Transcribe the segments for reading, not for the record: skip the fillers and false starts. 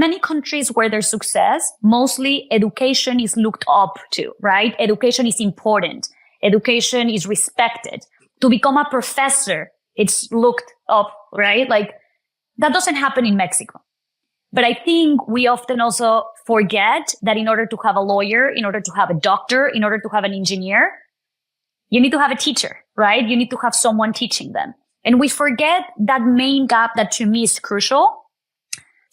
many countries where there's success, mostly education is looked up to, right? Education is important. Education is respected. To become a professor, it's looked up, right? Like that doesn't happen in Mexico. But I think we often also forget that in order to have a lawyer, in order to have a doctor, in order to have an engineer, you need to have a teacher, right? You need to have someone teaching them. And we forget that main gap that to me is crucial.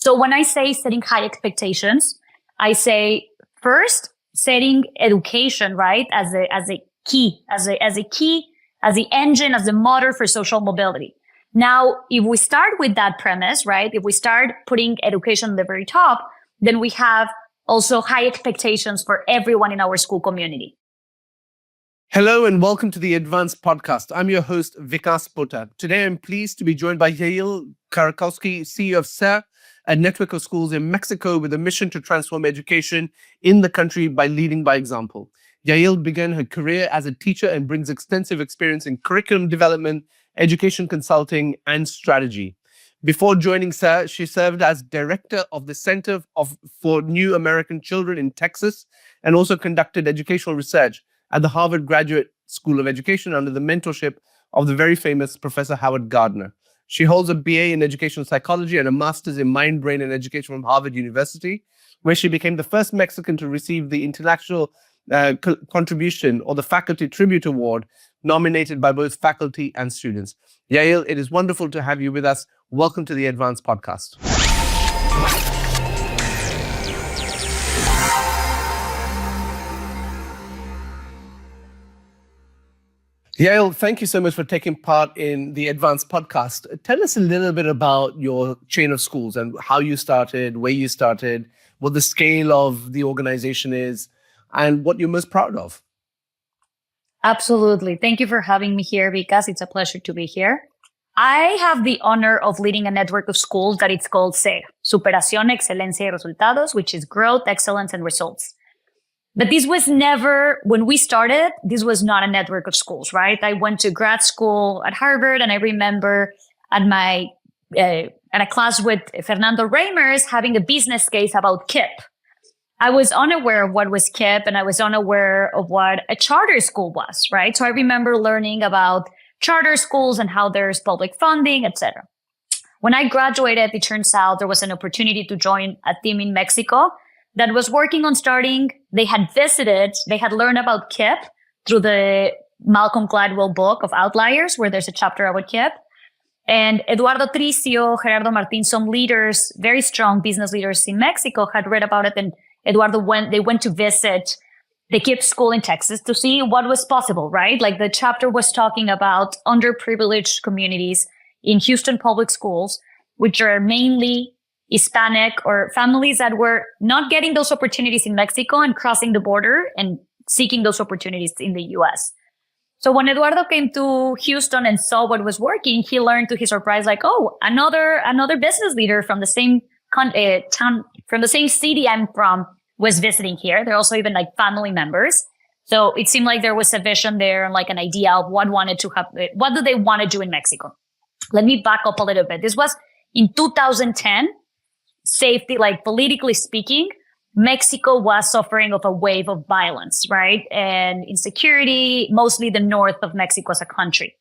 So when I say setting high expectations, I say first setting education, right, as the engine, as the motor for social mobility. Now, if we start with that premise, right, if we start putting education at the very top, then we have also high expectations for everyone in our school community. Hello and welcome to the EdVance Podcast. I'm your host, Vikas Poddar. Today, I'm pleased to be joined by Yael Karakowsky, CEO of SER, a network of schools in Mexico with a mission to transform education in the country by leading by example. Yael began her career as a teacher and brings extensive experience in curriculum development, education consulting, and strategy. Before joining SER, she served as director of the Center for New American Children in Texas and also conducted educational research at the Harvard Graduate School of Education under the mentorship of the very famous Professor Howard Gardner. She holds a BA in educational psychology and a master's in mind, brain, and education from Harvard University, where she became the first Mexican to receive the International Contribution or the Faculty Tribute Award, nominated by both faculty and students. Yael, it is wonderful to have you with us. Welcome to the EdVance Podcast. Yael, thank you so much for taking part in the EdVance Podcast. Tell us a little bit about your chain of schools and how you started, where you started, what the scale of the organization is, and what you're most proud of. Absolutely. Thank you for having me here, because it's a pleasure to be here. I have the honor of leading a network of schools that it's called SER, Superación, Excelencia y Resultados, which is growth, excellence, and results. But this was never, when we started, this was not a network of schools, right? I went to grad school at Harvard, and I remember at a class with Fernando Reimers having a business case about KIPP. I was unaware of what was KIPP, and I was unaware of what a charter school was, right? So I remember learning about charter schools and how there's public funding, etc. When I graduated, it turns out there was an opportunity to join a team in Mexico that was working on starting. They had learned about KIPP through the Malcolm Gladwell book of Outliers, where there's a chapter about KIPP. And Eduardo Tricio, Gerardo Martin, some leaders, very strong business leaders in Mexico, had read about it, and they went to visit the KIPP school in Texas to see what was possible, right? Like the chapter was talking about underprivileged communities in Houston public schools, which are mainly Hispanic or families that were not getting those opportunities in Mexico and crossing the border and seeking those opportunities in the US. So when Eduardo came to Houston and saw what was working, he learned to his surprise, like, oh, another business leader from the same town, from the same city I'm from, was visiting here. They're also even like family members. So it seemed like there was a vision there and like an idea of what do they want to do in Mexico? Let me back up a little bit. This was in 2010. Safety, like politically speaking, Mexico was suffering of a wave of violence, right? And insecurity, mostly the north of Mexico as a country.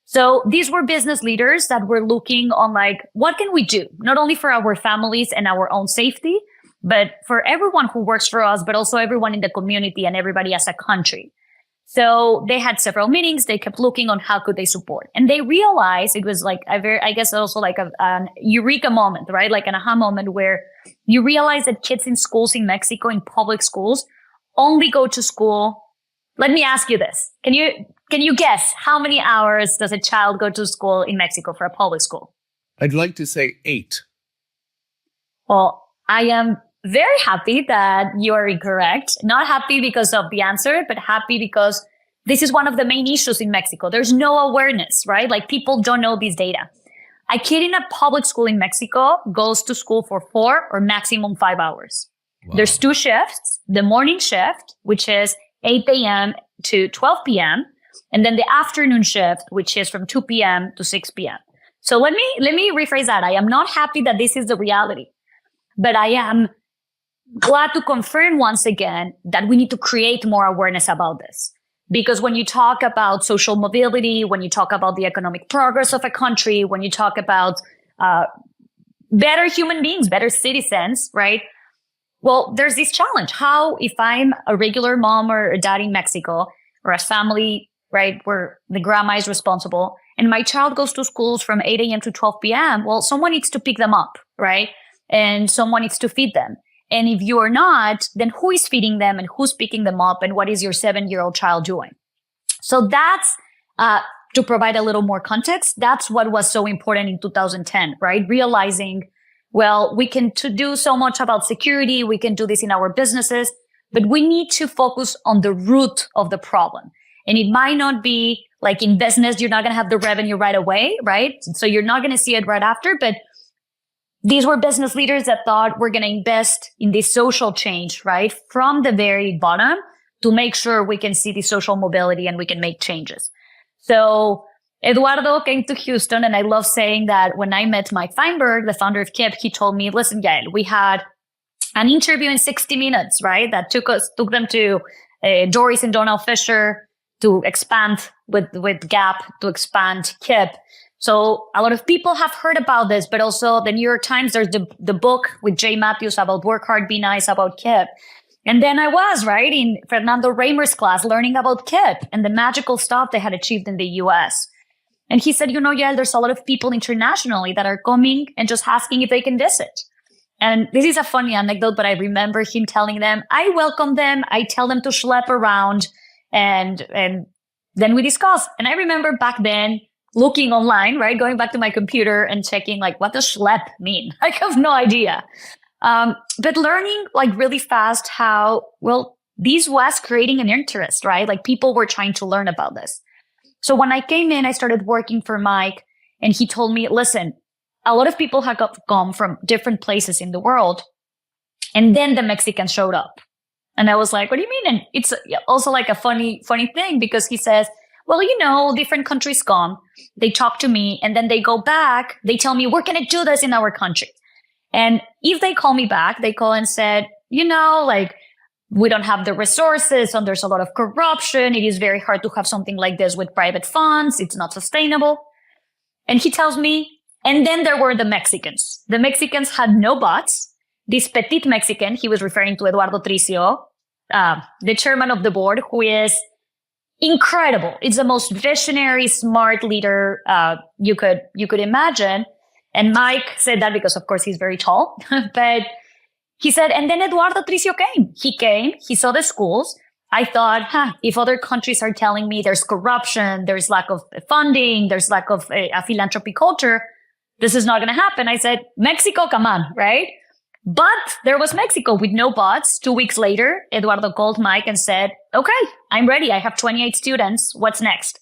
So these were business leaders that were looking on like, what can we do? Not only for our families and our own safety, but for everyone who works for us, but also everyone in the community and everybody as a country. So they had several meetings. They kept looking on how could they support. And they realized it was like I guess also like an eureka moment, right? Like an aha moment where you realize that kids in schools in Mexico, in public schools, only go to school. Let me ask you this. Can you guess how many hours does a child go to school in Mexico for a public school? I'd like to say 8. Well, I am very happy that you are incorrect. Not happy because of the answer, but happy because this is one of the main issues in Mexico. There's no awareness, right? Like people don't know this data. A kid in a public school in Mexico goes to school for 4 or maximum 5 hours. Wow. There's 2 shifts, the morning shift, which is 8 a.m. to 12 p.m. And then the afternoon shift, which is from 2 p.m. to 6 p.m. So let me rephrase that. I am not happy that this is the reality. But I am glad to confirm once again that we need to create more awareness about this. Because when you talk about social mobility, when you talk about the economic progress of a country, when you talk about better human beings, better citizens, right? Well, there's this challenge. How, if I'm a regular mom or a dad in Mexico, or a family, right, where the grandma is responsible, and my child goes to schools from 8 a.m. to 12 p.m., well, someone needs to pick them up, right? And someone needs to feed them. And if you are not, then who is feeding them and who's picking them up, and what is your 7-year-old child doing? So that's, to provide a little more context, that's what was so important in 2010, right? Realizing, well, we can do so much about security, we can do this in our businesses, but we need to focus on the root of the problem. And it might not be like in business, you're not going to have the revenue right away, right? So you're not going to see it right after, but these were business leaders that thought we're going to invest in this social change, right? From the very bottom to make sure we can see the social mobility and we can make changes. So Eduardo came to Houston, and I love saying that when I met Mike Feinberg, the founder of KIP, he told me, listen, Yael, we had an interview in 60 minutes, right? That took them to Doris and Donald Fisher to expand with Gap, to expand KIP. So a lot of people have heard about this, but also the New York Times, there's the book with Jay Matthews about Work Hard, Be Nice, about KIP. And then I was, right, in Fernando Raymer's class learning about KIP and the magical stuff they had achieved in the US. And he said, yeah, there's a lot of people internationally that are coming and just asking if they can visit. And this is a funny anecdote, but I remember him telling them, I welcome them, I tell them to schlep around, and then we discuss. And I remember back then looking online, right, going back to my computer and checking, like, what does schlep mean? I have no idea. But learning, like, really fast how, well, this was creating an interest, right? Like, people were trying to learn about this. So when I came in, I started working for Mike, and he told me, listen, a lot of people have come from different places in the world, and then the Mexicans showed up. And I was like, what do you mean? And it's also like a funny thing, because he says, well, different countries come, they talk to me, and then they go back, they tell me, we're going to do this in our country. And if they call me back, they call and said, like, we don't have the resources, and there's a lot of corruption. It is very hard to have something like this with private funds. It's not sustainable. And he tells me, and then there were the Mexicans. The Mexicans had no bots. This petite Mexican, he was referring to Eduardo Tricio, the chairman of the board, who is incredible. It's the most visionary, smart leader you could imagine. And Mike said that because, of course, he's very tall. But he said, and then Eduardo Tricio came. He came, he saw the schools. I thought, if other countries are telling me there's corruption, there's lack of funding, there's lack of a philanthropy culture, this is not going to happen. I said, Mexico, come on, right? But there was Mexico with no bots. 2 weeks later, Eduardo called Mike and said, okay, I'm ready. I have 28 students. What's next?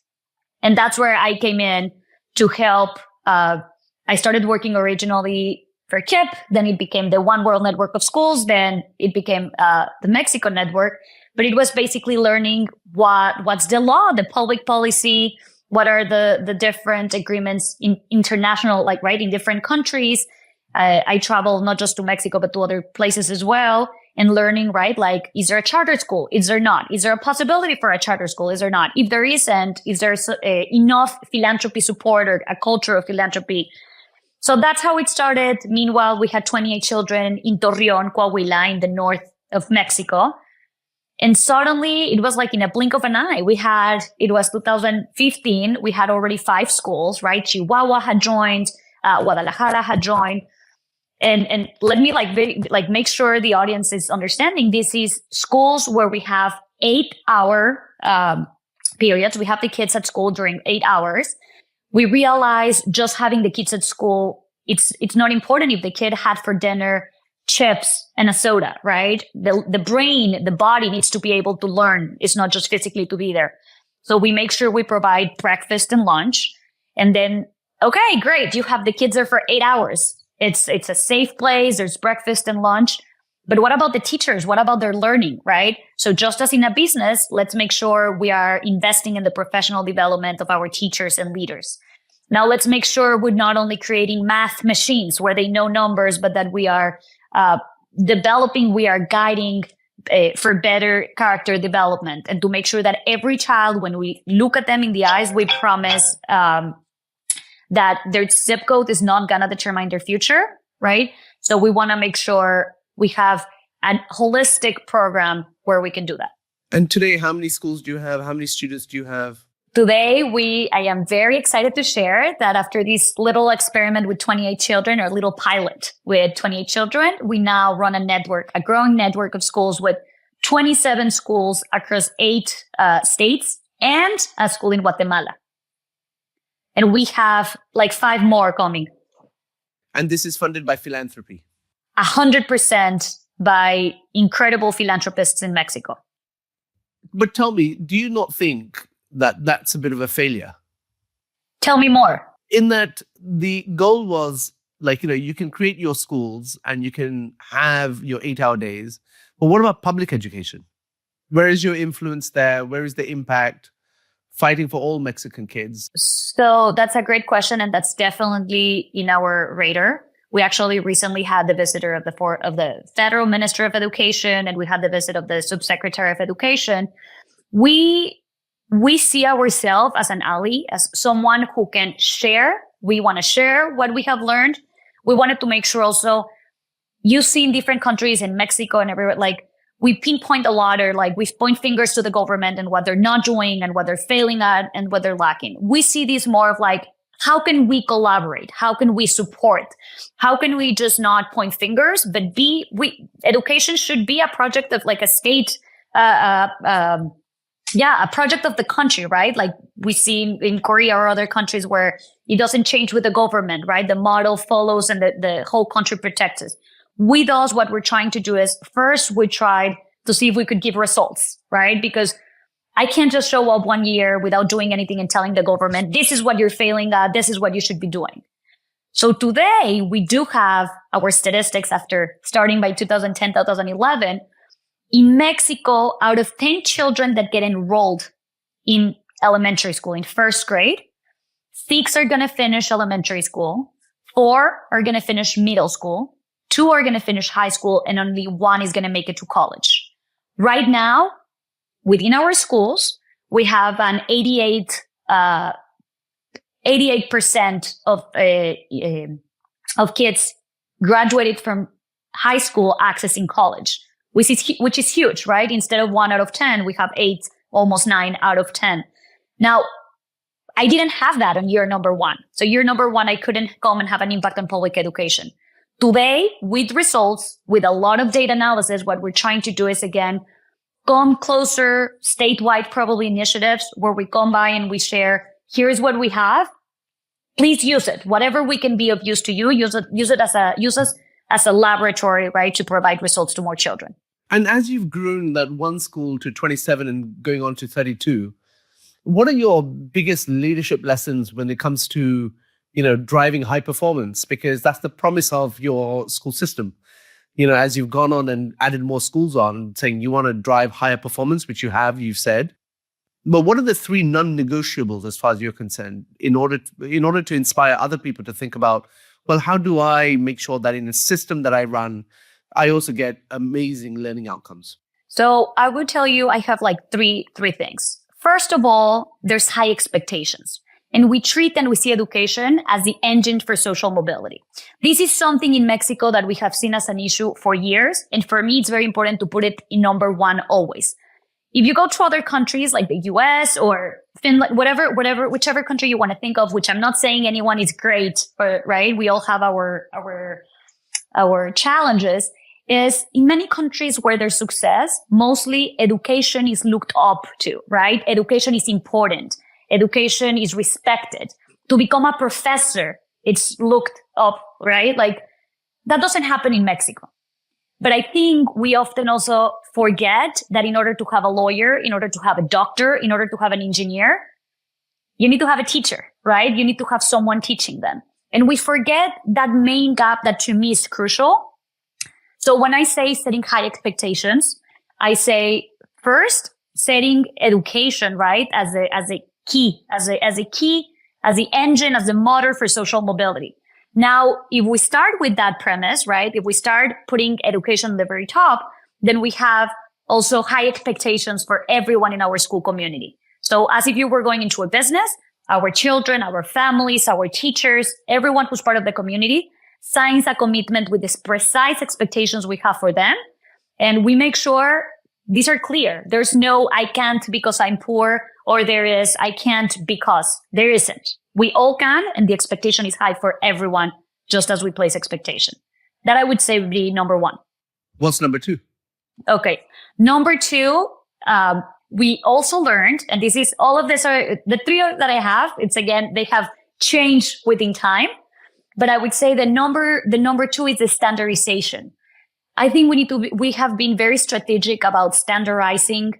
And that's where I came in to help. I started working originally for KIP. Then it became the One World Network of Schools. Then it became the Mexico Network. But it was basically learning what's the law, the public policy, what are the different agreements in international, like, right, in different countries. I travel not just to Mexico, but to other places as well, and learning, right, like, is there a charter school? Is there not? Is there a possibility for a charter school? Is there not? If there isn't, is there enough philanthropy support or a culture of philanthropy? So that's how it started. Meanwhile, we had 28 children in Torreon, Coahuila, in the north of Mexico. And suddenly it was like in a blink of an eye. It was 2015. We had already 5 schools, right? Chihuahua had joined, Guadalajara had joined. And let me make sure the audience is understanding. This is schools where we have 8-hour periods. We have the kids at school during 8 hours. We realize just having the kids at school, it's not important if the kid had for dinner chips and a soda, right? The brain, the body needs to be able to learn. It's not just physically to be there. So we make sure we provide breakfast and lunch. And then, okay, great. You have the kids there for 8 hours. It's a safe place. There's breakfast and lunch. But what about the teachers? What about their learning, right? So just as in a business, let's make sure we are investing in the professional development of our teachers and leaders. Now let's make sure we're not only creating math machines where they know numbers, but that we are developing, we are guiding for better character development, and to make sure that every child, when we look at them in the eyes, we promise that their zip code is not going to determine their future, right? So we want to make sure we have a holistic program where we can do that. And today, how many schools do you have? How many students do you have? Today, I am very excited to share that after this little experiment with 28 children, or little pilot with 28 children, we now run a growing network of schools with 27 schools across 8 states and a school in Guatemala. And we have like 5 more coming. And this is funded by philanthropy? 100% by incredible philanthropists in Mexico. But tell me, do you not think that that's a bit of a failure? Tell me more. In that the goal was like, you can create your schools and you can have your 8-hour days. But what about public education? Where is your influence there? Where is the impact? Fighting for all Mexican kids? So that's a great question. And that's definitely in our radar. We actually recently had the visitor of the Federal Minister of Education, and we had the visit of the Subsecretary of Education. We see ourselves as an ally, as someone who can share. We want to share what we have learned. We wanted to make sure also, you see in different countries, in Mexico and everywhere, like we pinpoint a lot, or like we point fingers to the government and what they're not doing and what they're failing at and what they're lacking. We see this more of like, how can we collaborate? How can we support? How can we just not point fingers, but education should be a project of like a state, a project of the country, right? Like we see in Korea or other countries where it doesn't change with the government, right? The model follows and the whole country protects us. With us, what we're trying to do is, first, we tried to see if we could give results, right? Because I can't just show up one year without doing anything and telling the government, this is what you're failing at, this is what you should be doing. So today, we do have our statistics after starting by 2010, 2011. In Mexico, out of 10 children that get enrolled in elementary school, in first grade, 6 are going to finish elementary school, 4 are going to finish middle school, 2 are going to finish high school, and only 1 is going to make it to college. Right now, within our schools, we have an 88% of kids graduated from high school accessing college, which is huge, right? Instead of 1 out of 10, we have 8, almost 9 out of 10. Now, I didn't have that on year number 1. So year number 1, I couldn't come and have an impact on public education. Today, with results, with a lot of data analysis, what we're trying to do is, again, come closer, statewide probably initiatives where we come by and we share, here's what we have. Please use it. Whatever we can be of use to you, use us as a laboratory, right, to provide results to more children. And as you've grown that one school to 27 and going on to 32, what are your biggest leadership lessons when it comes to, driving high performance? Because that's the promise of your school system. As you've gone on and added more schools on, saying you want to drive higher performance, which you've said. But what are the 3 non-negotiables as far as you're concerned in order to inspire other people to think about, well, how do I make sure that in a system that I run, I also get amazing learning outcomes? So I would tell you, I have like three things. First of all, there's high expectations. And we treat and we see education as the engine for social mobility. This is something in Mexico that we have seen as an issue for years. And for me, it's very important to put it in number 1 always. If you go to other countries like the US or Finland, whichever country you want to think of, which I'm not saying anyone is great, but right, we all have our challenges, is in many countries where there's success, mostly education is looked up to, right? Education is important. Education is respected. To become a professor, it's looked up, right? Like that doesn't happen in Mexico. But I think we often also forget that in order to have a lawyer, in order to have a doctor, in order to have an engineer, you need to have a teacher, right? You need to have someone teaching them. And we forget that main gap that to me is crucial. So when I say setting high expectations, I say first setting education, right, as the engine, as the motor for social mobility. Now, if we start with that premise, right, if we start putting education at the very top, then we have also high expectations for everyone in our school community. So as if you were going into a business, our children, our families, our teachers, everyone who's part of the community signs a commitment with these precise expectations we have for them. And we make sure these are clear. There's no, I can't because I'm poor, or there is, I can't because there isn't. We all can, and the expectation is high for everyone, just as we place expectation. That I would say would be number one. What's number two? Okay. Number two, we also learned, and this is all of this are the three that I have. It's again, they have changed within time, but I would say the number two is the standardization. I think we have been very strategic about standardizing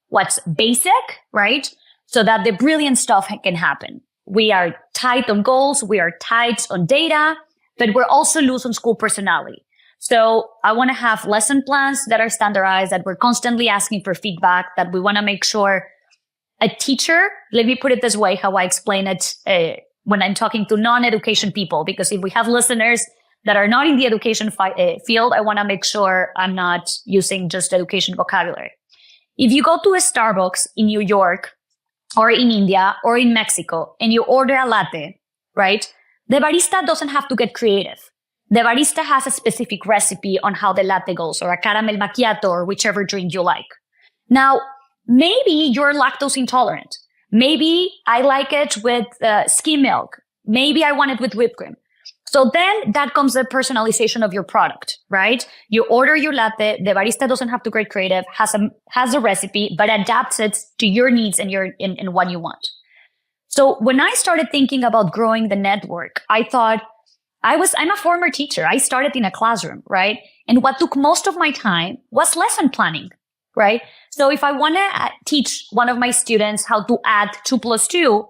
what's basic, right? So that the brilliant stuff can happen. We are tight on goals. We are tight on data, but we're also loose on school personality. So I want to have lesson plans that are standardized, that we're constantly asking for feedback, that we want to make sure a teacher, let me put it this way, how I explain it when I'm talking to non-education people, because if we have listeners that are not in the education field, I want to make sure I'm not using just education vocabulary. If you go to a Starbucks in New York or in India or in Mexico and you order a latte, right? The barista doesn't have to get creative. The barista has a specific recipe on how the latte goes, or a caramel macchiato, or whichever drink you like. Now, maybe you're lactose intolerant. Maybe I like it with skim milk. Maybe I want it with whipped cream. So then that comes the personalization of your product, right? You order your latte, the barista doesn't have to get creative, has a recipe, but adapts it to your needs and and what you want. So when I started thinking about growing the network, I thought, I'm a former teacher. I started in a classroom, right? And what took most of my time was lesson planning, right? So if I want to teach one of my students how to add 2 + 2,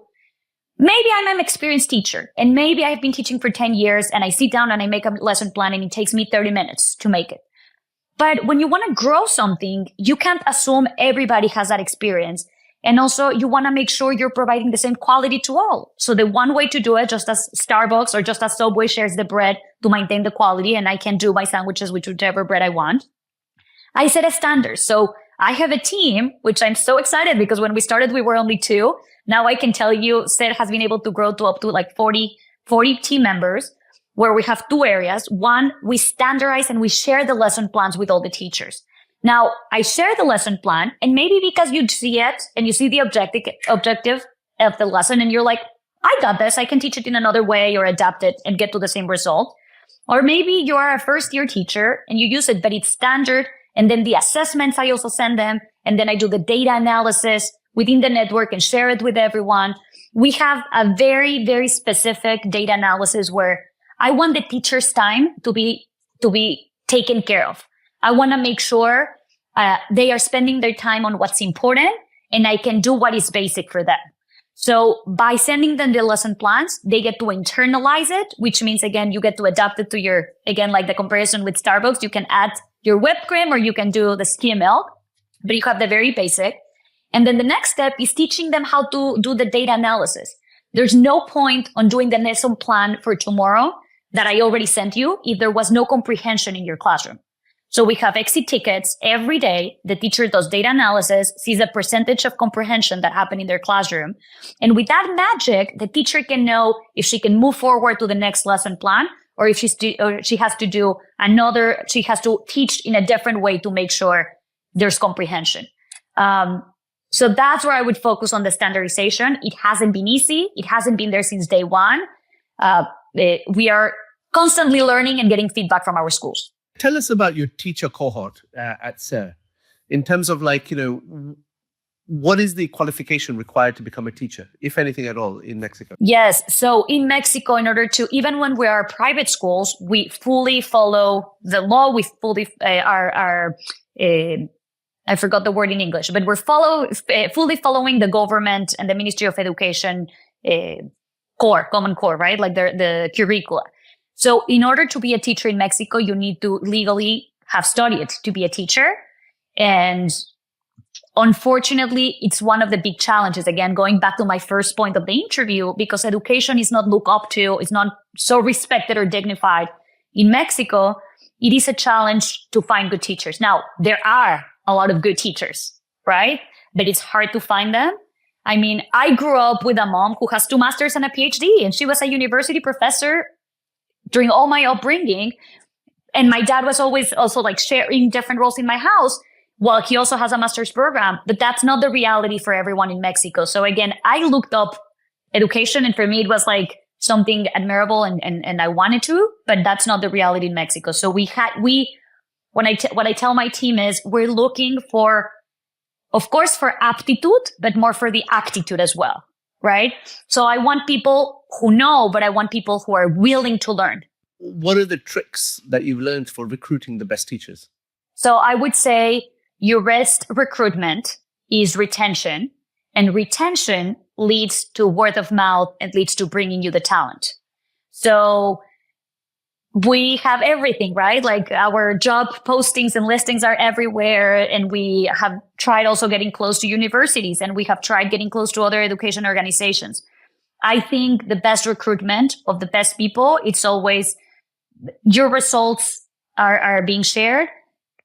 maybe I'm an experienced teacher, and maybe I've been teaching for 10 years and I sit down and I make a lesson plan and it takes me 30 minutes to make it. But when you want to grow something, you can't assume everybody has that experience. And also you want to make sure you're providing the same quality to all. So the one way to do it, just as Starbucks or just as Subway shares the bread to maintain the quality, and I can do my sandwiches with whichever bread I want, I set a standard. So I have a team, which I'm so excited because when we started, we were only 2. Now I can tell you, SER has been able to grow to up to like 40 team members, where we have 2 areas. One, we standardize and we share the lesson plans with all the teachers. Now, I share the lesson plan, and maybe because you see it and you see the objective of the lesson and you're like, I got this, I can teach it in another way or adapt it and get to the same result. Or maybe you are a first-year teacher and you use it, but it's standard. And then the assessments, I also send them. And then I do the data analysis within the network and share it with everyone. We have a very, very specific data analysis where I want the teacher's time to be taken care of. I want to make sure they are spending their time on what's important, and I can do what is basic for them. So by sending them the lesson plans, they get to internalize it, which means, again, you get to adapt it to your, again, like the comparison with Starbucks, you can add your whipped cream or you can do the skim milk, but you have the very basic. And then the next step is teaching them how to do the data analysis. There's no point on doing the lesson plan for tomorrow that I already sent you if there was no comprehension in your classroom. So we have exit tickets every day. The teacher does data analysis, sees a percentage of comprehension that happened in their classroom. And with that magic, the teacher can know if she can move forward to the next lesson plan, or if she has to do another, she has to teach in a different way to make sure there's comprehension. So that's where I would focus on the standardization. It hasn't been easy. It hasn't been there since day one. We are constantly learning and getting feedback from our schools. Tell us about your teacher cohort at SER in terms of what is the qualification required to become a teacher, if anything at all, in Mexico? Yes. So in Mexico, in order to, even when we are private schools, we fully follow the law. We fully I forgot the word in English, but we're fully following the government and the Ministry of Education common core, right? Like the curricula. So in order to be a teacher in Mexico, you need to legally have studied to be a teacher. And unfortunately, it's one of the big challenges. Again, going back to my first point of the interview, because education is not looked up to, it's not so respected or dignified in Mexico, it is a challenge to find good teachers. Now, there are a lot of good teachers, right? But it's hard to find them. I mean, I grew up with a mom who has 2 masters and a PhD, and she was a university professor during all my upbringing. And my dad was always also like sharing different roles in my house. Well, he also has a master's program, but that's not the reality for everyone in Mexico. So again, I looked up education, and for me, it was like something admirable and I wanted to, but that's not the reality in Mexico. So what I tell my team is we're looking for, of course, for aptitude, but more for the attitude as well, right? So I want people who know, but I want people who are willing to learn. What are the tricks that you've learned for recruiting the best teachers? So I would say your best recruitment is retention, and retention leads to word of mouth and leads to bringing you the talent. So we have everything, right? Like our job postings and listings are everywhere. And we have tried also getting close to universities, and we have tried getting close to other education organizations. I think the best recruitment of the best people, it's always your results are being shared,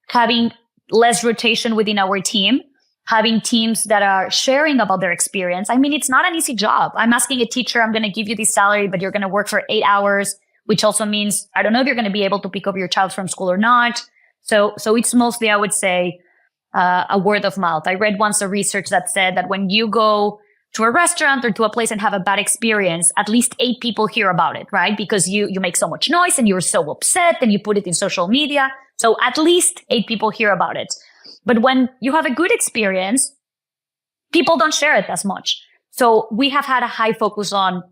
having less rotation within our team, having teams that are sharing about their experience. I mean, it's not an easy job. I'm asking a teacher, I'm going to give you this salary, but you're going to work for 8 hours, which also means I don't know if you're going to be able to pick up your child from school or not. So it's mostly, I would say, a word of mouth. I read once a research that said that when you go to a restaurant or to a place and have a bad experience, at least 8 people hear about it, right? Because you make so much noise and you're so upset and you put it in social media. So at least 8 people hear about it. But when you have a good experience, people don't share it as much. So we have had a high focus on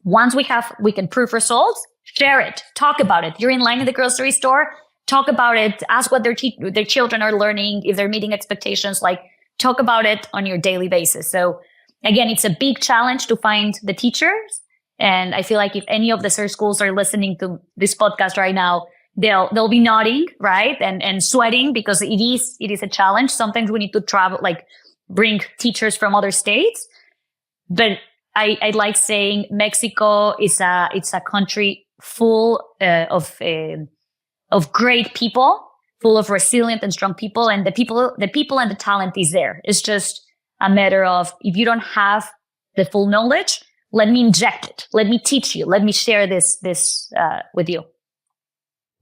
once we can prove results, share it, talk about it. You're in line in the grocery store, talk about it, ask what their children are learning, if they're meeting expectations, like talk about it on your daily basis. So again, it's a big challenge to find the teachers. And I feel like if any of the SER schools are listening to this podcast right now, they'll be nodding, right? And sweating, because it is a challenge. Sometimes we need to travel, like bring teachers from other states. But I like saying Mexico it's a country full of great people, full of resilient and strong people. And the people and the talent is there. It's just a matter of, if you don't have the full knowledge, let me inject it. Let me teach you. Let me share this with you.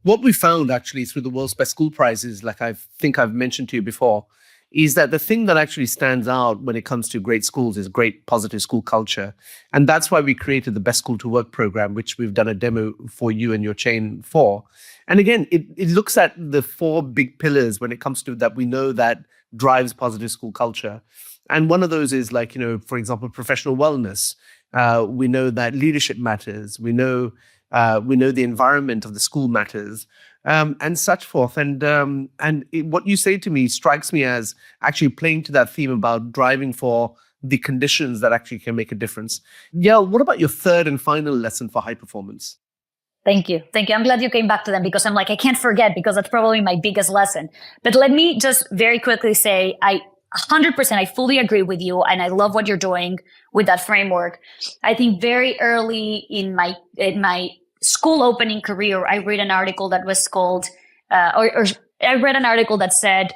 What we found actually through the World's Best School Prizes, like I think I've mentioned to you before, is that the thing that actually stands out when it comes to great schools is great positive school culture. And that's why we created the Best School to Work program, which we've done a demo for you and your chain for. And again, it looks at the 4 big pillars when it comes to that we know that drives positive school culture. And one of those is like, for example, professional wellness. We know that leadership matters. We know the environment of the school matters, and such forth. What you say to me strikes me as actually playing to that theme about driving for the conditions that actually can make a difference. Yael, what about your third and final lesson for high performance? Thank you. I'm glad you came back to them, because I'm like, I can't forget, because that's probably my biggest lesson. But let me just very quickly say, 100%, I fully agree with you. And I love what you're doing with that framework. I think very early in my school opening career, I read an article that was called, or I read an article that said,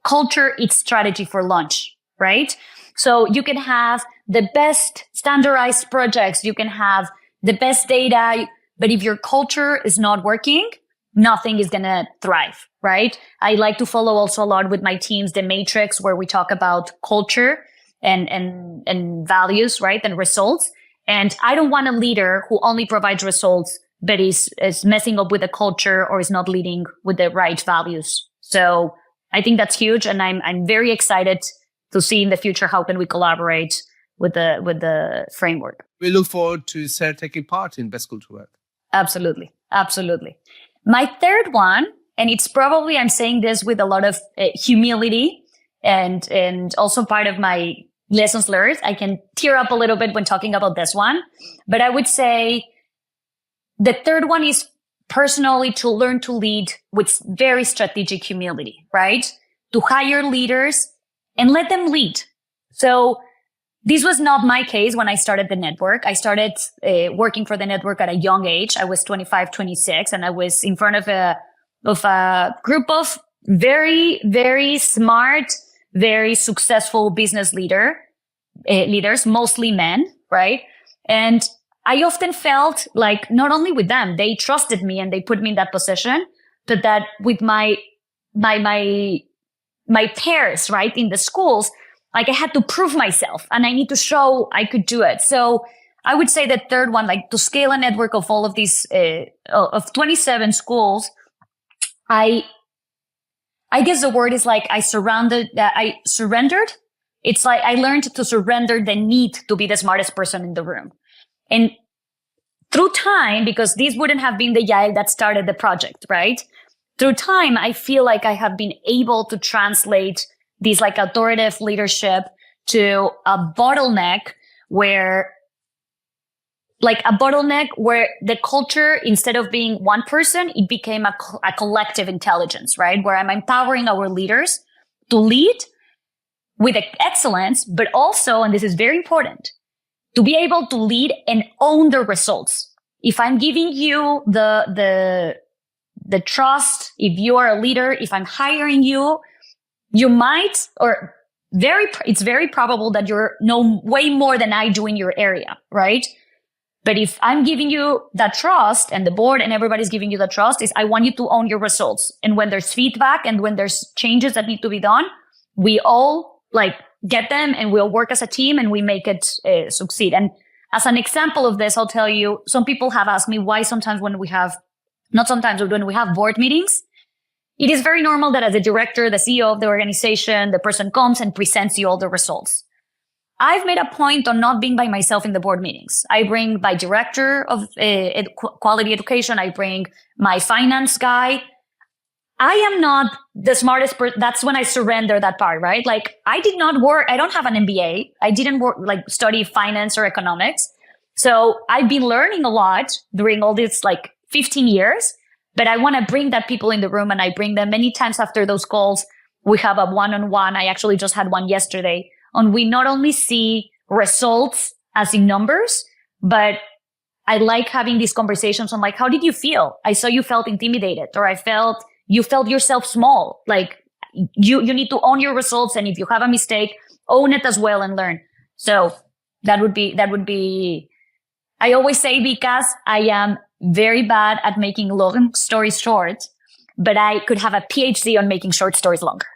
culture eats strategy for lunch, right? So you can have the best standardized projects, you can have the best data, but if your culture is not working, nothing is going to thrive, right? I like to follow also a lot with my teams, the matrix, where we talk about culture and values, right? And results. And I don't want a leader who only provides results, but is messing up with the culture or is not leading with the right values. So I think that's huge. And I'm very excited to see in the future, how can we collaborate with the framework. We look forward to Sarah taking part in Best School to Work. Absolutely. My third one, and it's probably, I'm saying this with a lot of humility and also part of my lessons learned. I can tear up a little bit when talking about this one, but I would say the third one is personally to learn to lead with very strategic humility, right? To hire leaders and let them lead. So this was not my case when I started the network. I started working for the network at a young age. I was 25, 26, and I was in front of a group of very, very smart, very successful business leaders, mostly men, right? And I often felt like not only with them, they trusted me and they put me in that position, but that with my peers, right, in the schools, like I had to prove myself and I need to show I could do it. So I would say the third one, like to scale a network of all of these, of 27 schools, I guess the word is like I surrendered. It's like I learned to surrender the need to be the smartest person in the room. And through time, because this wouldn't have been the Yael that started the project, right? Through time, I feel like I have been able to translate this like authoritative leadership to a bottleneck where the culture, instead of being one person, it became a collective intelligence, right? Where I'm empowering our leaders to lead with excellence, but also, and this is very important, to be able to lead and own the results. If I'm giving you the trust, if you are a leader, if I'm hiring you, you might, or it's very probable that you know way more than I do in your area, right? But if I'm giving you that trust and the board and everybody's giving you the trust, is I want you to own your results. And when there's feedback and when there's changes that need to be done, we all like get them and we'll work as a team and we make it succeed. And as an example of this, I'll tell you, some people have asked me why sometimes when we have board meetings, it is very normal that as a director, the CEO of the organization, the person comes and presents you all the results. I've made a point on not being by myself in the board meetings. I bring my director of quality education. I bring my finance guy. I am not the smartest person. That's when I surrender that part, right? Like I did not work. I don't have an MBA. I didn't study finance or economics. So I've been learning a lot during all this 15 years, but I want to bring that people in the room, and I bring them many times after those calls. We have a one-on-one. I actually just had one yesterday, and we not only see results as in numbers, but I like having these conversations on how did you feel? I saw you felt intimidated, or you felt yourself small. Like you need to own your results. And if you have a mistake, own it as well and learn. So that would be, I always say, because I am very bad at making long stories short, but I could have a PhD on making short stories longer.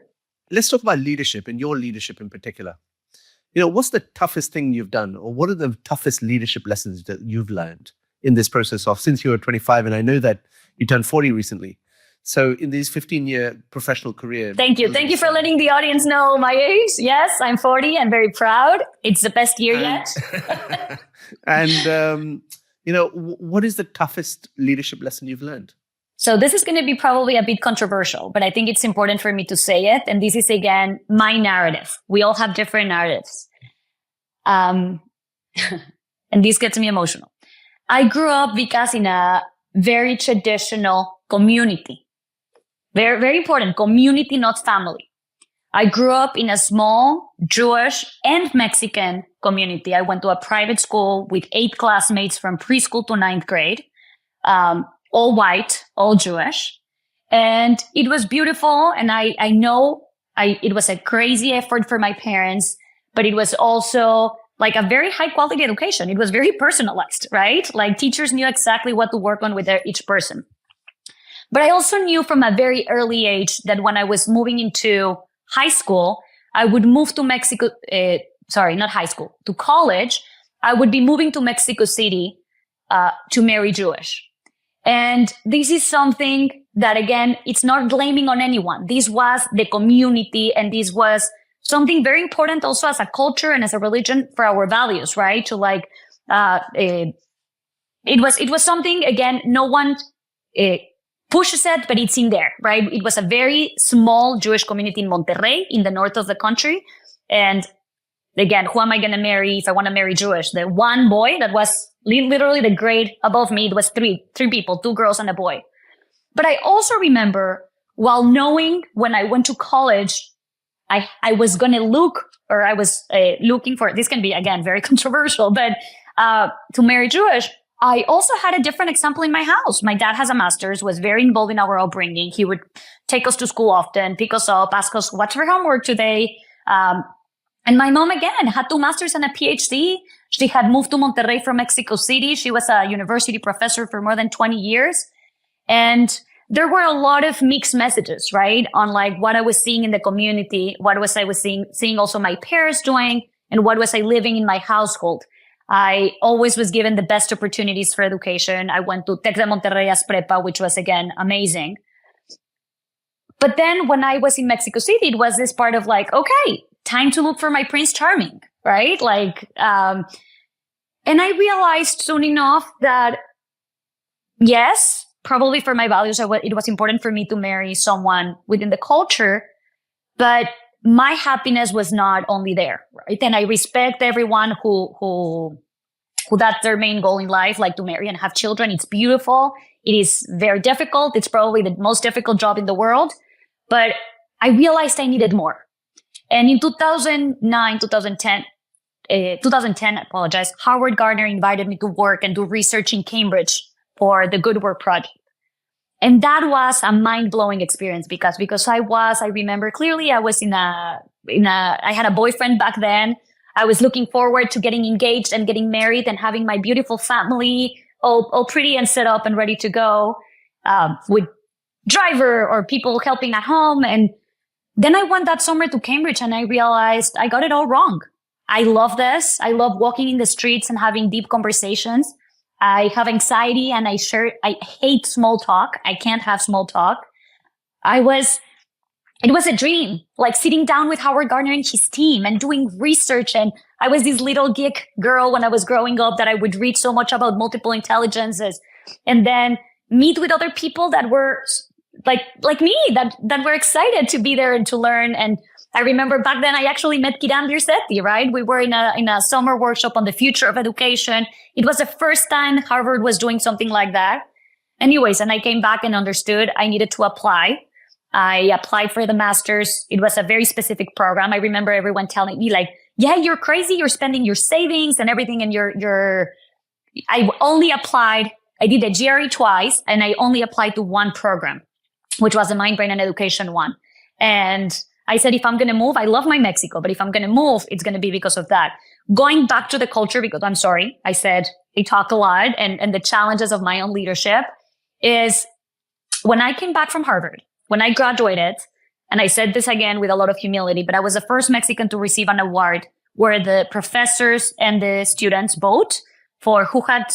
Let's talk about leadership and your leadership in particular. What's the toughest thing you've done, or what are the toughest leadership lessons that you've learned in this process of since you were 25? And I know that you turned 40 recently. So in these 15-year professional career. Thank you. Thank you for letting the audience know my age. Yes, I'm 40. I'm very proud. It's the best year yet. And, what is the toughest leadership lesson you've learned? So this is going to be probably a bit controversial, but I think it's important for me to say it. And this is, again, my narrative. We all have different narratives. And this gets me emotional. I grew up, because in a very traditional community. Very, very important. Community, not family. I grew up in a small Jewish and Mexican community. I went to a private school with 8 classmates from preschool to 9th grade. All white, all Jewish. And it was beautiful. And I know it was a crazy effort for my parents, but it was also a very high quality education. It was very personalized, right? Teachers knew exactly what to work on with each person. But I also knew from a very early age that when I was moving into high school, I would move to Mexico, not high school, to college. I would be moving to Mexico City to marry Jewish. And this is something that, again, it's not blaming on anyone. This was the community, and this was something very important also as a culture and as a religion for our values, right? It was something, again, no one pushes it, but it's in there, right? It was a very small Jewish community in Monterrey, in the north of the country. And again, who am I going to marry if I want to marry Jewish? The one boy that was literally the grade above me, it was three people, 2 girls and a boy. But I also remember, while knowing when I went to college, I was going to I was looking for, this can be, again, very controversial, but to marry Jewish, I also had a different example in my house. My dad has a master's, was very involved in our upbringing. He would take us to school often, pick us up, ask us, what's for homework today? And my mom, again, had 2 masters and a PhD. She had moved to Monterrey from Mexico City. She was a university professor for more than 20 years. And there were a lot of mixed messages, right? On like what I was seeing in the community, what was I was seeing also my parents doing, and what was I living in my household. I always was given the best opportunities for education. I went to Tec de Monterrey as prepa, which was, again, amazing. But then when I was in Mexico City, it was this part of like, okay, time to look for my Prince Charming, right? Like, and I realized soon enough that, yes, probably for my values, it was important for me to marry someone within the culture, but my happiness was not only there, right? And I respect everyone who that's their main goal in life, like to marry and have children. It's beautiful. It is very difficult. It's probably the most difficult job in the world. But I realized I needed more. And in 2010, Howard Gardner invited me to work and do research in Cambridge for the Good Work Project. And that was a mind-blowing experience because I remember clearly I was I had a boyfriend back then. I was looking forward to getting engaged and getting married and having my beautiful family all pretty and set up and ready to go, with driver or people helping at home. And then I went that summer to Cambridge and I realized I got it all wrong. I love this. I love walking in the streets and having deep conversations. I have anxiety and I hate small talk. I can't have small talk. It was a dream, like sitting down with Howard Gardner and his team and doing research. And I was this little geek girl when I was growing up that I would read so much about multiple intelligences and then meet with other people that were like me, that were excited to be there and to learn. And I remember back then I actually met Kiran Birsetti, right? We were in a summer workshop on the future of education. It was the first time Harvard was doing something like that. Anyways, and I came back and understood I needed to apply. I applied for the master's. It was a very specific program. I remember everyone telling me like, yeah, you're crazy. You're spending your savings and everything. And I only applied. I did a GRE twice and I only applied to one program, which was the Mind, Brain and Education one. And I said, if I'm going to move, I love my Mexico, but if I'm going to move, it's going to be because of that. Going back to the culture, because I'm sorry, I said I talk a lot and the challenges of my own leadership is when I came back from Harvard, when I graduated, and I said this again with a lot of humility, but I was the first Mexican to receive an award where the professors and the students vote for who had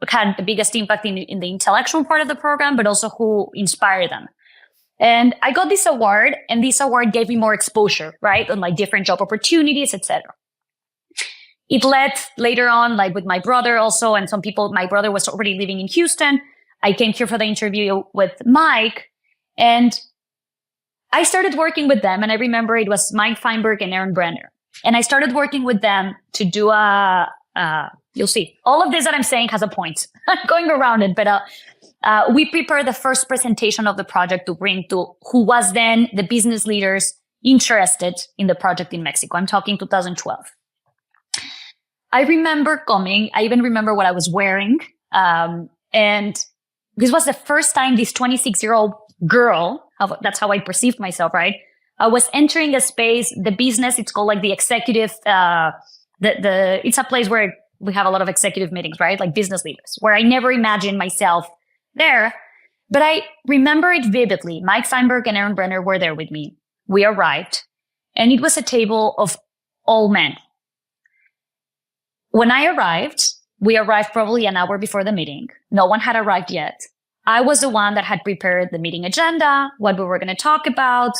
the biggest impact in the intellectual part of the program, but also who inspired them. And I got this award, and this award gave me more exposure, right, on like different job opportunities, etc. It led later on, like with my brother also, and some people, my brother was already living in Houston. I came here for the interview with Mike, and I started working with them. And I remember it was Mike Feinberg and Aaron Brenner. And I started working with them to do you'll see, all of this that I'm saying has a point. I'm going around it, but we prepared the first presentation of the project to bring to who was then the business leaders interested in the project in Mexico. I'm talking 2012. I remember coming. I even remember what I was wearing. And this was the first time this 26-year-old girl, that's how I perceived myself, right? I was entering a space, the business, it's called like the executive, it's a place where we have a lot of executive meetings, right? Like business leaders, where I never imagined myself there. But I remember it vividly. Mike Feinberg and Aaron Brenner were there with me. We arrived, and it was a table of all men. When I arrived, we arrived probably an hour before the meeting. No one had arrived yet. I was the one that had prepared the meeting agenda, what we were going to talk about.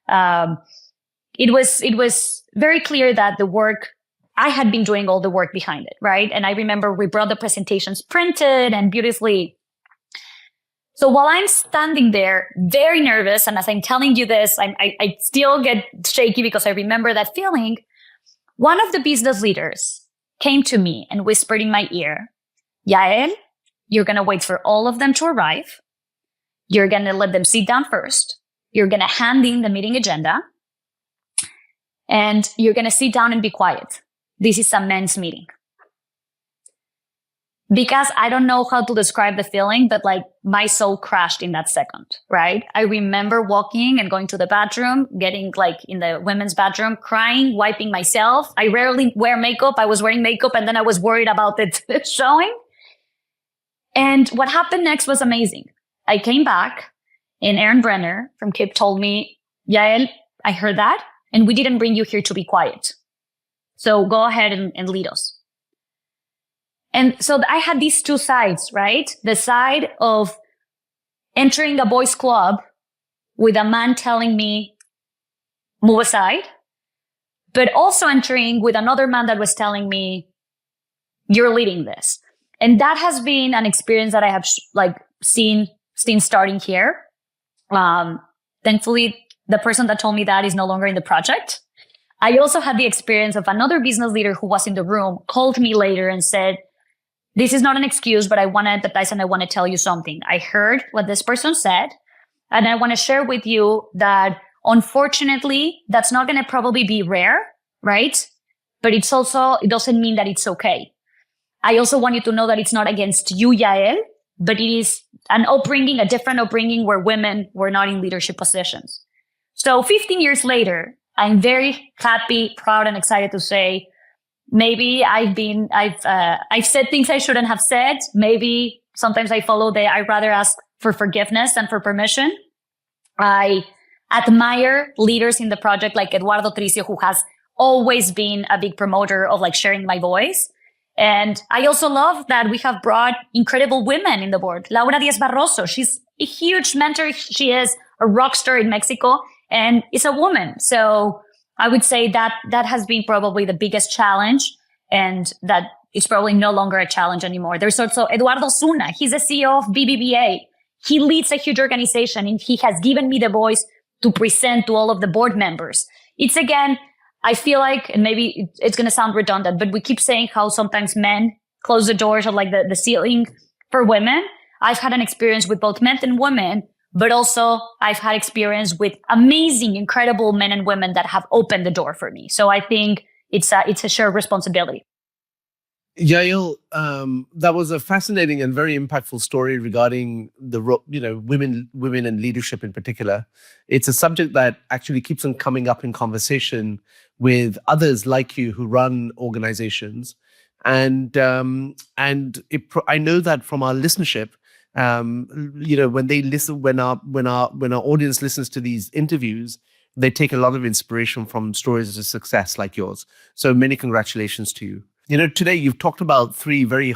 It was very clear that the work, I had been doing all the work behind it, right? And I remember we brought the presentations printed and beautifully. So while I'm standing there, very nervous, and as I'm telling you this, I still get shaky because I remember that feeling. One of the business leaders came to me and whispered in my ear, Yael, you're going to wait for all of them to arrive. You're going to let them sit down first. You're going to hand in the meeting agenda. and you're going to sit down and be quiet. This is a men's meeting. Because I don't know how to describe the feeling, but like my soul crashed in that second, right? I remember walking and going to the bathroom, getting like in the women's bathroom, crying, wiping myself. I rarely wear makeup. I was wearing makeup and then I was worried about it showing. And what happened next was amazing. I came back and Aaron Brenner from KIPP told me, Yael, I heard that and we didn't bring you here to be quiet. So go ahead and lead us. And so I had these two sides, right? The side of entering a boys' club with a man telling me, move aside, but also entering with another man that was telling me, you're leading this. And that has been an experience that I have seen starting here. Thankfully, the person that told me that is no longer in the project. I also had the experience of another business leader who was in the room, called me later and said, this is not an excuse, but I want to empathize and I want to tell you something. I heard what this person said, and I want to share with you that unfortunately, that's not going to probably be rare, right? But it doesn't mean that it's okay. I also want you to know that it's not against you, Yael, but it is a different upbringing where women were not in leadership positions. So 15 years later, I'm very happy, proud, and excited to say, maybe I've said things I shouldn't have said. Maybe sometimes I rather ask for forgiveness than for permission. I admire leaders in the project like Eduardo Tricio, who has always been a big promoter of like sharing my voice. And I also love that we have brought incredible women in the board. Laura Diaz Barroso, she's a huge mentor. She is a rock star in Mexico and is a woman. So I would say that has been probably the biggest challenge, and that is probably no longer a challenge anymore. There's also Eduardo Zuna. He's the CEO of BBVA. He leads a huge organization, and he has given me the voice to present to all of the board members. It's again, I feel like, and maybe it's going to sound redundant, but we keep saying how sometimes men close the doors or like the ceiling for women. I've had an experience with both men and women, but also I've had experience with amazing, incredible men and women that have opened the door for me. So I think it's a shared responsibility. Yael, that was a fascinating and very impactful story regarding the women and leadership in particular. It's a subject that actually keeps on coming up in conversation with others like you who run organizations, and I know that from our listenership. When they listen, when our audience listens to these interviews, they take a lot of inspiration from stories of success like yours. So many congratulations to you. Today you've talked about three very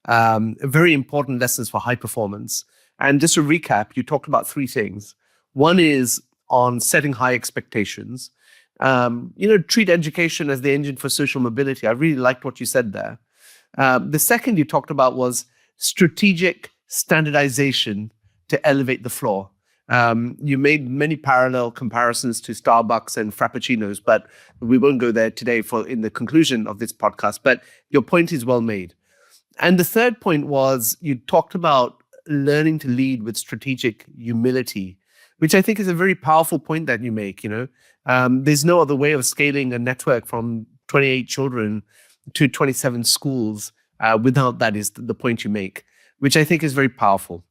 important lessons for high performance. And just to recap, you talked about three things. One is on setting high expectations. Treat education as the engine for social mobility. I really liked what you said there. The second you talked about was strategic standardization to elevate the floor. You made many parallel comparisons to Starbucks and Frappuccinos, but we won't go there today in the conclusion of this podcast, but your point is well made. And the third point was you talked about learning to lead with strategic humility, which I think is a very powerful point that you make. There's no other way of scaling a network from 28 children to 27 schools without that is the point you make, which I think is very powerful.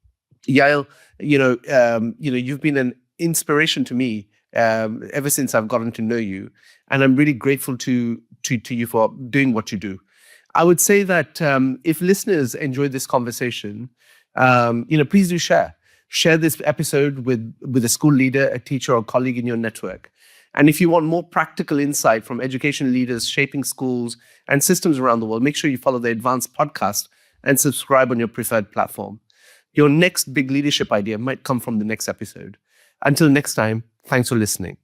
Yael, you've been an inspiration to me ever since I've gotten to know you, and I'm really grateful to you for doing what you do. I would say that if listeners enjoyed this conversation, please do share this episode with a school leader, a teacher, or colleague in your network. And if you want more practical insight from education leaders shaping schools and systems around the world, make sure you follow the EdVance Podcast and subscribe on your preferred platform. Your next big leadership idea might come from the next episode. Until next time, thanks for listening.